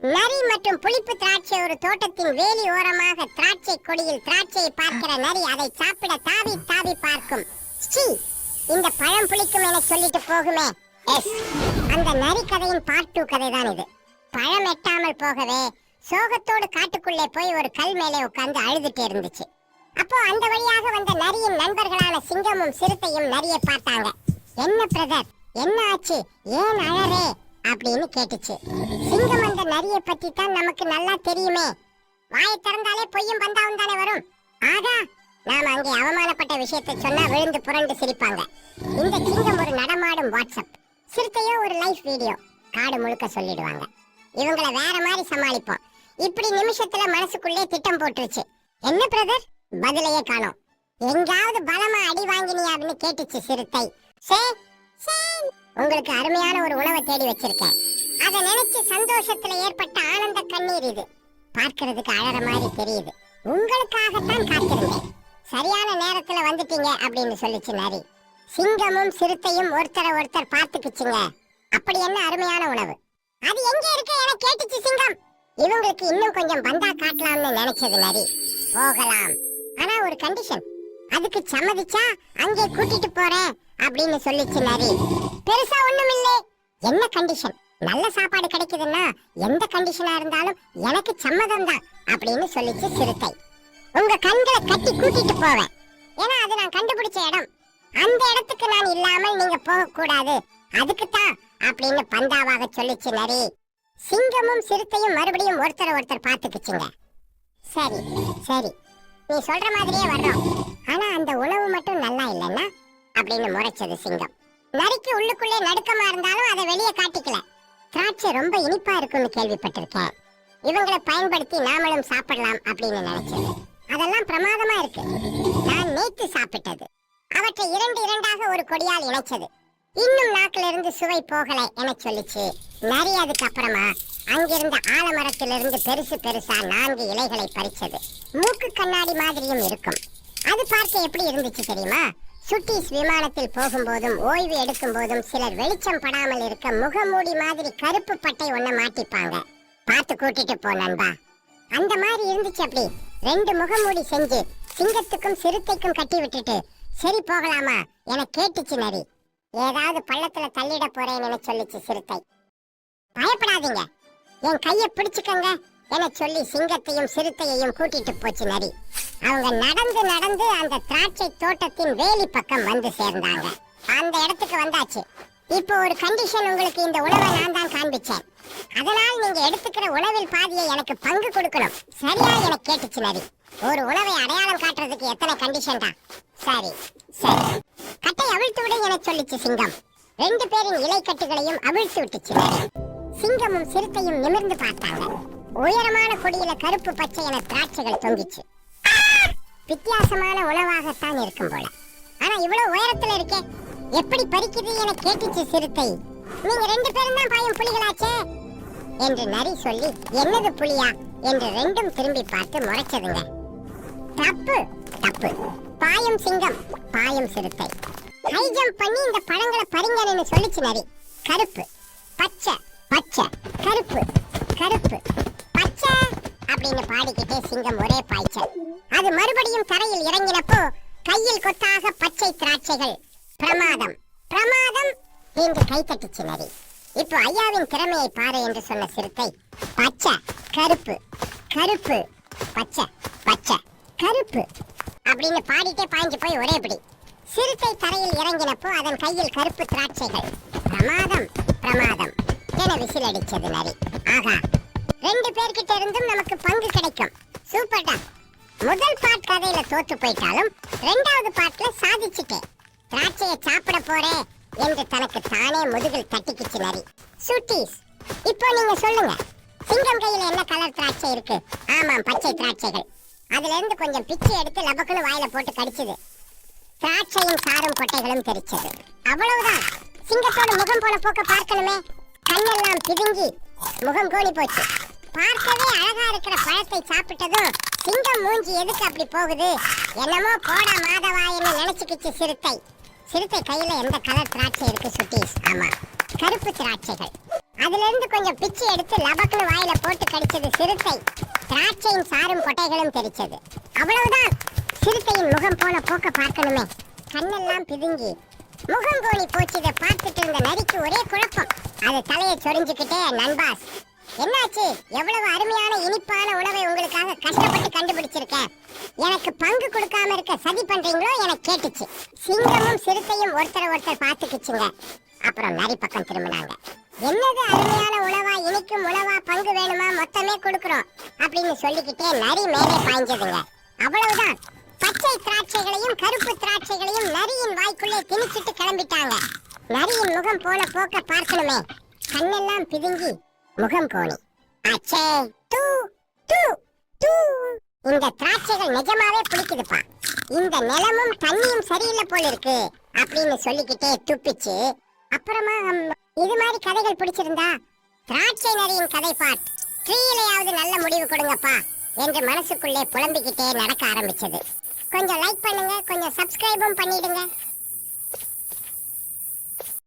நரி மற்றும் புளிப்பு திராட்சை ஒரு தோட்டத்தின் வேலி ஓரமாக திராட்சை கொடியில் திராட்சையை பார்க்கிற நரி அதை சாப்பிட தாவி தாவி பார்க்கும். ஸ்ரீ, இந்த பழம் புளிக்கும் என சொல்லிட்டு போகுமே. எஸ், அந்த நரி கதையின் பார்ட் 2 கதை தான் இது. பழம் எட்டாமல் போகவே சோகத்தோடு காட்டுக்குள்ளே போய் ஒரு கல் மேலே உட்கார்ந்து அழுதுட்டு இருந்துச்சு. அப்போ அந்த வழியாக வந்த நரியின் நண்பர்களான சிங்கமும் சிறுத்தையும் நரியை பார்த்தாங்க. என்ன பிரதர், என்ன ஆச்சு, ஏன் அழறே அப்படின்னு கேட்டுச்சு. சிங்கம் அந்த நரியை பத்தி தான் நமக்கு நல்லா தெரியுமே, வாயை திறந்தாலே பொய்யும் பந்தாவும் தானே வரும். ஆகா, நாம அங்கே அவமானப்பட்ட விஷயத்தை சொன்னா விழுந்து புரண்டு சிரிப்பாங்க. இந்த சிங்கம் ஒரு நடமாடும் வாட்ஸ்அப், சிறுத்தையோ ஒரு லைவ் வீடியோ, காடு முழுக்க சொல்லிடுவாங்க. இவங்களை வேற மாதிரி சமாளிப்போம். இப்படி நிமிஷத்துல மனசுக்குள்ளே திட்டம் போட்டுருச்சு. என்ன பிரதர், பதிலையே காணோம். எங்காவது பலமா அடி வாங்கினியா அப்படின்னு கேட்டுச்சு சிறுத்தை. உங்களுக்கு அருமையான ஒரு உணவை தேடி வச்சிருக்கேன். அதை நினைச்சு சந்தோஷத்துல ஏற்பட்ட ஆனந்த கண்ணீர் இது. பார்க்கிறதுக்கு அழற மாதிரி தெரியுது. உங்களுக்காகத்தான் காத்திருந்தேன். சரியான நேரத்துல வந்துட்டீங்க அப்படின்னு சொல்லிச்சு நரி. சிங்கமும் சிறுத்தையும் ஒருத்தரை ஒருத்தர் பார்த்துக்குச்சுங்க. அப்படி என்ன அருமையான உணவு, அது எங்க இருக்கு என கேட்டுச்சு சிங்கம். இவங்களுக்கு இன்னும் கொஞ்சம் பந்தா காட்டலாம்னு நினைச்சது நரி. போகலாம், ஆனா ஒரு கண்டிஷன். அதுக்கு சம்மதிச்சா அங்கே கூட்டிட்டு போறேன் அப்படின்னு சொல்லிச்சு நரி. பெருசா ஒண்ணும் இல்லை. என்ன கண்டிஷன்? நல்ல சாப்பாடு கிடைக்குதுன்னா எந்த கண்டிஷனா இருந்தாலும் எனக்கு சம்மதம் தான் அப்படின்னு சொல்லிச்சு சிறுத்தை. உங்க கண்களை கட்டி கூட்டிட்டு போவேன், ஏன்னா அது நான் கண்டுபிடிச்ச இடம். அந்த இடத்துக்கு நான் இல்லாமல் நீங்க போக கூடாது, அதுக்குத்தான் அப்படின்னு பந்தாவாக சொல்லிச்சு நரி. சிங்கமும் சிறுத்தையும் மறுபடியும் ஒருத்தர் ஒருத்தர் பார்த்துக்குச்சுங்க. சரி சரி, நீ சொல்ற மாதிரியே வர்றோம், ஆனா அந்த உணவு மட்டும் நல்லா இல்லைன்னா அப்படின்னு முறைச்சது சிங்கம். நரிக்கு உள்ளுக்குள்ளே நடுக்கமா இருந்தாலும் அதை வெளியே காட்டிக்கல. திராட்சை ரொம்ப இனிப்பா இருக்குன்னு கேள்விப்பட்டிருக்கேன், இவங்களை பயன்படுத்தி நாமளும் சாப்பிடலாம் அப்படின்னு நினைச்சது. அதெல்லாம் பிரமாதமா இருக்கு, நான் நேத்து சாப்பிட்டது. அவற்றை இரண்டு இரண்டாக ஒரு கொடியால் இணைச்சது. இன்னும் நாக்கில இருந்து சுவை போகலை என சொல்லிச்சு நரி. அதுக்கு அப்புறமா அங்கிருந்த ஆலமரத்திலிருந்து பெருசு பெருசா 4 இலைகளை பறிச்சது. மூக்கு கண்ணாடி மாதிரியும் இருக்கும். அது பார்க்க எப்படி இருந்துச்சு தெரியுமா? சுட்டீஸ் விமானத்தில் போகும்போதும் ஓய்வு எடுக்கும் போதும் சிலர் வெளிச்சம் படாமல் இருக்க முகமூடி மாதிரி கருப்பு பட்டை ஒண்ண மாட்டிப்பாங்க. பார்த்து கூட்டிட்டு போ நண்பா. அந்த மாதிரி இருந்துச்சு. அப்படி 2 முகமூடி செஞ்சு சிங்கத்துக்கும் சிறுத்தைக்கும் கட்டி விட்டுட்டு சரி போகலாமா என கேட்டுச்சு நரி. ஏதாவது பள்ளத்துல தள்ளிட போறேன் என சொல்லிச்சு சிறுத்தை. பயப்படாதீங்க, என் கையை பிடிச்சுக்கங்க என சொல்லி சிங்கத்தையும் சிறுத்தையையும் கூட்டிட்டு போச்சு நரி. அவங்க நடந்து நடந்து அந்த திராட்சை தோட்டத்தின் வேலி பக்கம் வந்து சேர்ந்தாங்க. அந்த இடத்துக்கு வந்தாச்சு. இப்போ ஒரு கண்டிஷன், உங்களுக்கு இந்த உணவை நான் தான் காண்பிச்சேன், அதனால் நீங்க எடுத்துக்கிற உணவில் பாதியை எனக்கு பங்கு கொடுக்கணும், சரியா என கேட்டுச்சு நரி. ஒரு உணவை அடையாளம் காட்டுறதுக்கு எத்தனை கண்டிஷன் தான். சரி சரி, கட்டை அவிழ்த்து விடு என சொல்லிச்சு சிங்கம். 2 பேரின் இலை கட்டுகளையும் அவிழ்த்து விட்டுச்சு நரி. சிங்கமும் சிறுத்தையும் நிமிர்ந்து பார்த்தாங்க. உயரமான கொடியில கருப்பு பச்சை என திராட்சைகள் தொங்கிச்சு. வித்தியாசமான உணவாகத்தான் இருக்கும் போல, ஆனா இவ்வளவு உயரத்துல இருக்கே, எப்படி பறிக்குது என கேட்டுச்சு சிறுத்தை. நீங்க 2 பேரும் தான் பாயும் புலிகளாச்சே என்று நரி சொல்லி, என்னது புலியா என்று 2ம் திரும்பி பார்த்து முறைச்சதுங்க. தப்பு தப்பு, பாயும் சிங்கம் பாயும் சிறுத்தை. ஹை ஜம்ப் பண்ணி இந்த பழங்களை பறிங்கன்னு சொல்லிச்சு நரி. கருப்பு பச்சை பச்சை கருப்பு கருப்பு பச்சை அப்படின்னு பாடிக்கிட்டே சிங்கம் ஒரே பாய்ச்சல். அது மறுபடியும் தரையில் இறங்கினப்போ கையில் கொத்தாக பச்சை திராட்சைகள். பிரமாதம் பிரமாதம் என்று கைத்தட்டுச்சு நரி. இப்போ ஐயாவின் திறமையை பாரு என்று சொன்ன சிறுத்தை, பச்சை கருப்பு கருப்பு பச்சை பச்சை கருப்பு அப்படின்னு பாடிட்டே பாய்ஞ்சு போய் ஒரே பிடி. சிறுத்தை தரையில் இறங்கினப்போ அதன் கையில் கருப்பு திராட்சைகள். பிரமாதம் பிரமாதம் என விசில் அடிச்சது நரி. ஆகா, 2 பேர்கிட்ட இருந்தும் நமக்கு பங்கு கிடைக்கும். சூப்பர்டா. முதல் பார்ட் கதையில தோத்து போயிட்டாலும் 2வது பார்ட்ல சாதிச்சுட்டேன். திராட்சையை சாப்பிட போறேன் என்று தனக்கு தானே முதுகில் தட்டிக்கிச்சு நரி. சுட்டீஸ், இப்போ நீங்க சொல்லுங்க, சிங்கம் கையில என்ன கலர் திராட்சை இருக்கு? ஆமாம், பச்சை திராட்சைகள். அதுல இருந்து கொஞ்சம் பிச்சு எடுத்து லபக்குன்னு வாயில போட்டு கடிச்சது. திராட்சையும் சாரும் கொட்டைகளும் தெரிச்சது. அவ்வளவுதான். சிங்கத்தோட முகம் போன போக்க பார்க்கணுமே. கண்ணெல்லாம் பிதுங்கி முகம் கோணி போச்சு. பார்க்கவே அழகா இருக்கிற பழத்தை சாப்பிட்டதும் சிங்கம் மூஞ்சி எதுக்கு அப்படி போகுது, என்னமோ போடா மாதவாயின்னு நினைச்சுக்கிச்சு சிறுத்தை. சிறுத்தை கையில எந்த கலர் திராட்சை இருக்கு சுட்டீஸ்? ஆமா, கருப்பு திராட்சைகள். அதுல இருந்து கொஞ்சம் பிச்சு எடுத்து லபக்குன்னு வாயில போட்டு கடிச்சது சிறுத்தை. திராட்சையின் சாரும் கொட்டைகளும் தெரிச்சது. அவ்வளவுதான். சிறுத்தையின் முகம் போன போக்க பார்க்கணுமே. கண்ணெல்லாம் பிதுங்கி முகம் கோணி போச்சு. இதை பார்த்துட்டு இருந்த நரிக்கு ஒரே குழப்பம். அது தலையை சொரிஞ்சுக்கிட்டே, நண்பாஸ் என்னாச்சு? எவ்வளவு அருமையான இனிப்பான உணவை உங்களுக்காக கஷ்டப்பட்டு கண்டுபிடிச்சிருக்கேன். எனக்கு பங்கு கொடுக்காம இருக்க சதி பண்றீங்களோ என கேட்டுச்சு. சிங்கமும் சிறுத்தையும் ஒருத்தர் பார்த்துக்கிச்சுங்க. அப்புறம் நரி பக்கம் திரும்பினாங்க. என்னது அருமையான உணவா, இனிக்கும் உணவா, பங்கு வேணுமா, மொத்தமே கொடுக்குறோம் அப்படின்னு சொல்லிக்கிட்டே நரி மேலே பாய்ஞ்சதுங்க. அவ்வளவுதான். பச்சை திராட்சைகளையும் கருப்பு திராட்சைகளையும் நரியின் வாய்க்குள்ளே திணிச்சிட்டு கிளம்பிட்டாங்க. நரியின் முகம் போல போக்க பார்க்கணுமே. கண்ணெல்லாம் பிதுங்கி முகம் கோணி. அச்சே, தூ தூ தூ. இந்த திராட்சைகள் நிஜமாவே பிடிக்குதுப்பா. இந்த நிலமும் தண்ணியும் சரியில்லை போல இருக்கு அப்படின்னு சொல்லிக்கிட்டே துப்பிச்சு. அப்புறமா இது மாதிரி கதைகள் பிடிச்சிருந்தா திராட்சை நரியின் கதை பார்ட் 3லயாவது நல்ல முடிவு கொடுங்கப்பா என்று மனசுக்குள்ளே புலம்பிக்கிட்டே நடக்க ஆரம்பிச்சது. கொஞ்சம் லைக் பண்ணுங்க, கொஞ்சம் சப்ஸ்கிரைபும் பண்ணிடுங்க.